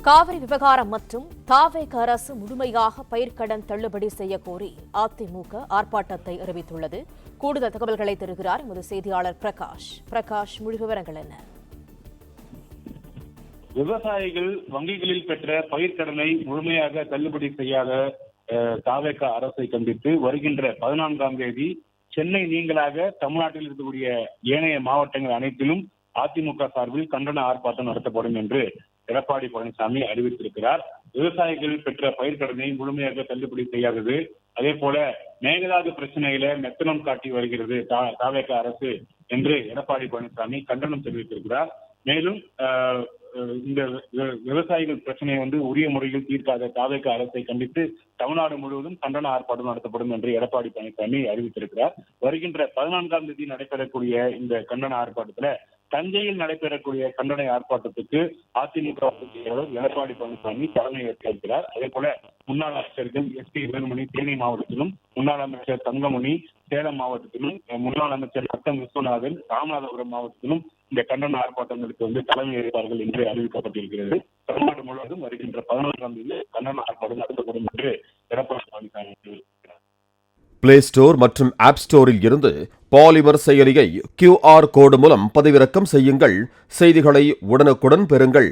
காவிரி விவகாரம் மற்றும் தாவேக அரசு முழுமையாக பயிர்க்கடன் தள்ளுபடி செய்யக்கோரி அதிமுக ஆர்ப்பாட்டத்தை அறிவித்துள்ளது. கூடுதல் தகவல்களை தருகிறார் எமது செய்தியாளர் பிரகாஷ். முழு விவரங்கள் என்ன? விவசாயிகள் வங்கிகளில் பெற்ற பயிர்க்கடனை முழுமையாக தள்ளுபடி செய்யாத தாவேக அரசை கண்டித்து வருகின்ற 14ஆம் தேதி சென்னை நீங்களாக தமிழ்நாட்டில் இருக்கக்கூடிய ஏனைய மாவட்டங்கள் அனைத்திலும் அதிமுக சார்பில் கண்டன ஆர்ப்பாட்டம் நடத்தப்படும் என்று எடப்பாடி பழனிசாமி அறிவித்திருக்கிறார். விவசாயிகள் பெற்ற பயிர்க்கடனை முழுமையாக தள்ளுபடி செய்யாதது, அதே போல மேகதாது பிரச்சனையில மெத்தனம் காட்டி வருகிறது தாவேக அரசு என்று எடப்பாடி பழனிசாமி கண்டனம் தெரிவித்திருக்கிறார். மேலும் இந்த விவசாயிகள் பிரச்சனையை உரிய முறையில் தீர்க்காத தாவேக அரசை கண்டித்து தமிழ்நாடு முழுவதும் கண்டன ஆர்ப்பாட்டம் நடத்தப்படும் என்று எடப்பாடி பழனிசாமி அறிவித்திருக்கிறார். வருகின்ற 14ஆம் தேதி நடைபெறக்கூடிய இந்த கண்டன ஆர்ப்பாட்டத்துல தஞ்சையில் நடைபெறக்கூடிய கண்டன ஆர்ப்பாட்டத்துக்கு அதிமுக எடப்பாடி பழனிசாமி தலைமை ஏற்றிருக்கிறார். அதே போல முன்னாள் அமைச்சர்கள் எஸ்.பி. வேலுமணி தேனி மாவட்டத்திலும், முன்னாள் அமைச்சர் தங்கமணி சேலம் மாவட்டத்திலும், முன்னாள் அமைச்சர் சட்டம் விஸ்வநாதன் ராமநாதபுரம் மாவட்டத்திலும் இந்த கண்டன ஆர்ப்பாட்டங்களுக்கு தலைமை ஏற்பார்கள் என்று அறிவிக்கப்பட்டிருக்கிறது. தமிழ்நாடு முழுவதும் வருகின்ற 14ஆம் தேதி கண்டன ஆர்ப்பாட்டம் நடத்தப்படும் என்று எடப்பாடி பழனிசாமி தெரிவித்திருக்கிறார். பிளே ஸ்டோர் மற்றும் ஆப் ஸ்டோரில் இருந்து பாலிமர் செயலியை QR கோடு மூலம் பதிவிறக்கம் செய்யுங்கள். செய்திகளை உடனுக்குடன் பெறுங்கள்.